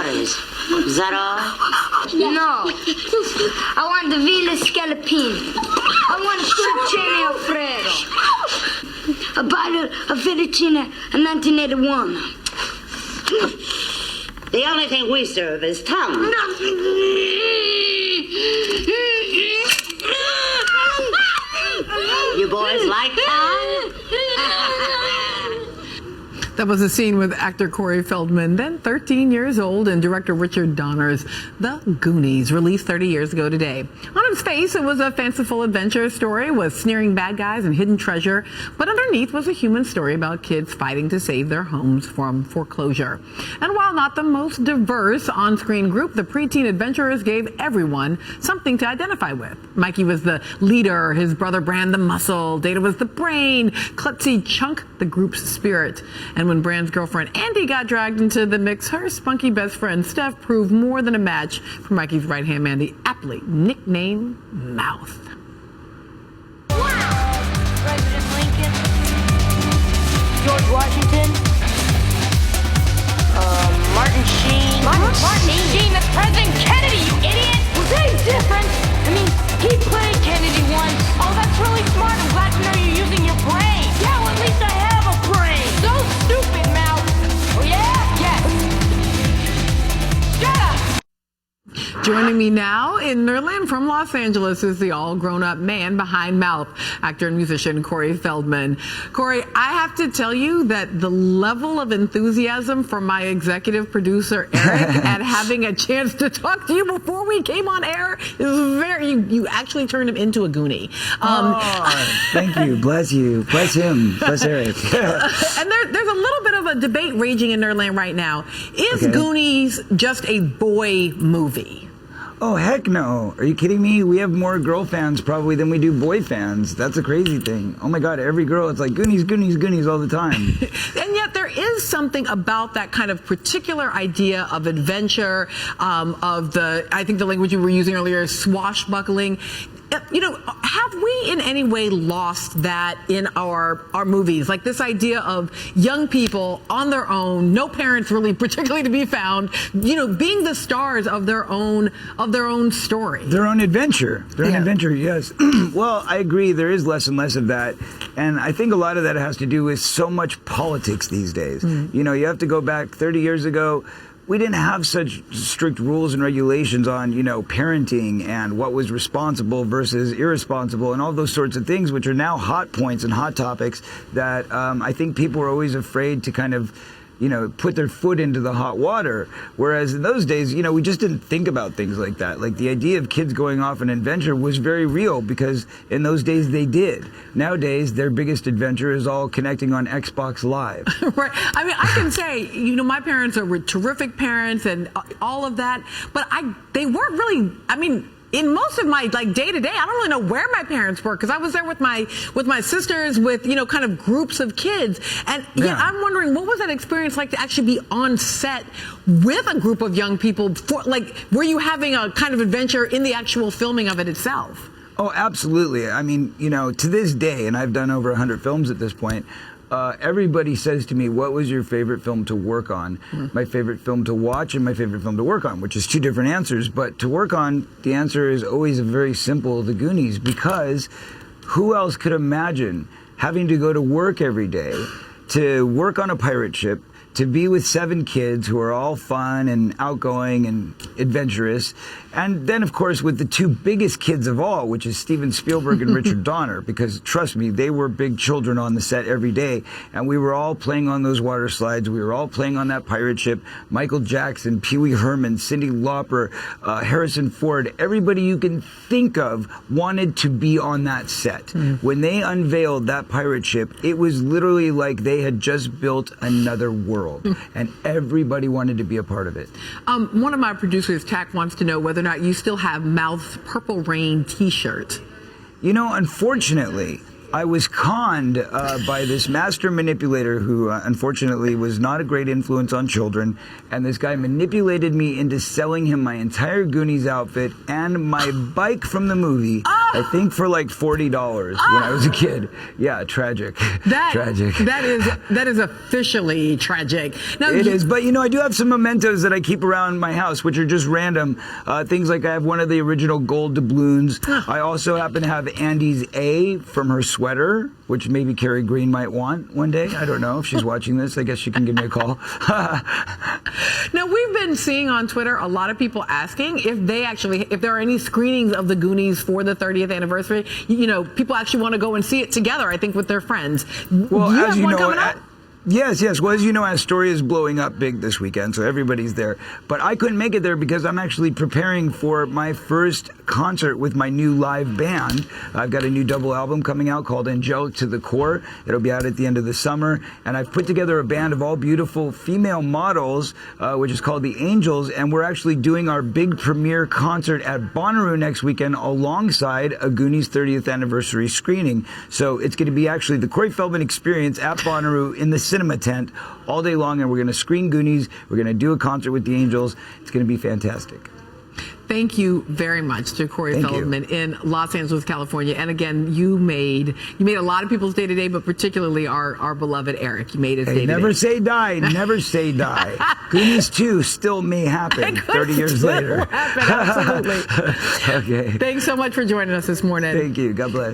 quarters. Is that all? No. I want the Villa Scallopini. I want Straccione Alfredo. A bottle of fettuccine and 1981. The only thing we serve is tongue. You boys like tongue? That was a scene with actor Corey Feldman, then 13 years old, and director Richard Donner's The Goonies, released 30 years ago today. On its face, it was a fanciful adventure story with sneering bad guys and hidden treasure, but underneath was a human story about kids fighting to save their homes from foreclosure. And while not the most diverse on-screen group, the preteen adventurers gave everyone something to identify with. Mikey was the leader, his brother Brand the muscle, Data was the brain, Klutzy Chunk the group's spirit. And when Brand's girlfriend Andy got dragged into the mix, her spunky best friend Steph proved more than a match for Mikey's right-hand man, the aptly nicknamed Mouth. Wow! President Lincoln. George Washington. Martin Sheen. Martin Sheen, that's President Kennedy, you idiot! Well, that's different. I mean, he played Kennedy once. Oh, that's really smart. I'm glad to know you're using your brain. Yeah, well, at least I have a brain. So stupid, Mouth. Oh, yeah? Yes. Shut up. Joining me now in Nerland from Los Angeles is the all-grown-up man behind Mouth, actor and musician Corey Feldman. Corey, I have to tell you that the level of enthusiasm from my executive producer, Eric, at having a chance to talk to you before we came on air is very, you actually turned him into a Goonie. Thank you. Bless you. Bless him. Bless Eric. And there's a little bit of a debate raging in Nerland right now. Is Goonies just a boy movie? Oh, heck no. Are you kidding me? We have more girl fans probably than we do boy fans. That's a crazy thing. Oh my God, every girl, it's like Goonies, Goonies, Goonies all the time. And yet there is something about that kind of particular idea of adventure, I think the language you were using earlier is swashbuckling. You know, have we in any way lost that in our movies? Like this idea of young people on their own, no parents really particularly to be found, you know, being the stars of their own story. Their own adventure. Their own adventure, yes. Well, I agree. There is less and less of that. And I think a lot of that has to do with so much politics these days. You know, you have to go back 30 years ago. We didn't have such strict rules and regulations on, you know, parenting and what was responsible versus irresponsible and all those sorts of things, which are now hot points and hot topics that I think people are always afraid to kind of, you know, put their foot into the hot water. Whereas in those days, you know, we just didn't think about things like that. Like the idea of kids going off an adventure was very real because in those days they did. Nowadays, their biggest adventure is all connecting on Xbox Live. Right. I mean, I can say, you know, my parents were terrific parents and all of that, but they weren't really, I mean, in most of my like day to day, I don't really know where my parents were because I was there with my sisters, with, you know, kind of groups of kids. And yet I'm wondering, what was that experience like to actually be on set with a group of young people? Were you having a kind of adventure in the actual filming of it itself? Oh, absolutely. I mean, you know, to this day, and I've done over 100 films at this point, everybody says to me, what was your favorite film to work on? My favorite film to watch and my favorite film to work on, which is two different answers. But to work on, the answer is always very simple, The Goonies, because who else could imagine having to go to work every day, to work on a pirate ship, to be with 7 kids who are all fun and outgoing and adventurous. And then, of course, with the 2 biggest kids of all, which is Steven Spielberg and Richard Donner, because trust me, they were big children on the set every day. And we were all playing on those water slides. We were all playing on that pirate ship. Michael Jackson, Pee Wee Herman, Cyndi Lauper, Harrison Ford, everybody you can think of wanted to be on that set. When they unveiled that pirate ship, it was literally like they had just built another world. And everybody wanted to be a part of it. One of my producers, Tack, wants to know whether or not you still have Mouth's Purple Rain t-shirt. You know, unfortunately, I was conned by this master manipulator who unfortunately was not a great influence on children, and this guy manipulated me into selling him my entire Goonies outfit and my bike from the movie, I think for like $40 when I was a kid. Yeah, tragic. Tragic. That is officially tragic. Now, it is, but I do have some mementos that I keep around my house, which are just random. Things like I have one of the original gold doubloons. I also happen to have Andy's A from her sweater, which maybe Carrie Green might want one day. I don't know if she's watching this. I guess she can give me a call. Now, we've been seeing on Twitter a lot of people asking if there are any screenings of the Goonies for the 30th anniversary. People actually want to go and see it together, I think, with their friends. Well, Do you as have one coming up? Yes. Well, as you know, Astoria is blowing up big this weekend, so everybody's there. But I couldn't make it there because I'm actually preparing for my first concert with my new live band. I've got a new double album coming out called Angelic to the Core. It'll be out at the end of the summer. And I've put together a band of all beautiful female models, which is called The Angels. And we're actually doing our big premiere concert at Bonnaroo next weekend alongside a Goonies 30th anniversary screening. So it's going to be actually the Corey Feldman experience at Bonnaroo in the cinema tent all day long, and we're going to screen Goonies. We're going to do a concert with the Angels. It's going to be fantastic. Thank you very much to Corey Feldman in Los Angeles, California. And again, you made a lot of people's day to day, but particularly our beloved Eric. You made his day to day. Never say die. Never say die. Goonies 2 still may happen 30 years later. Absolutely. Okay. Thanks so much for joining us this morning. Thank you. God bless.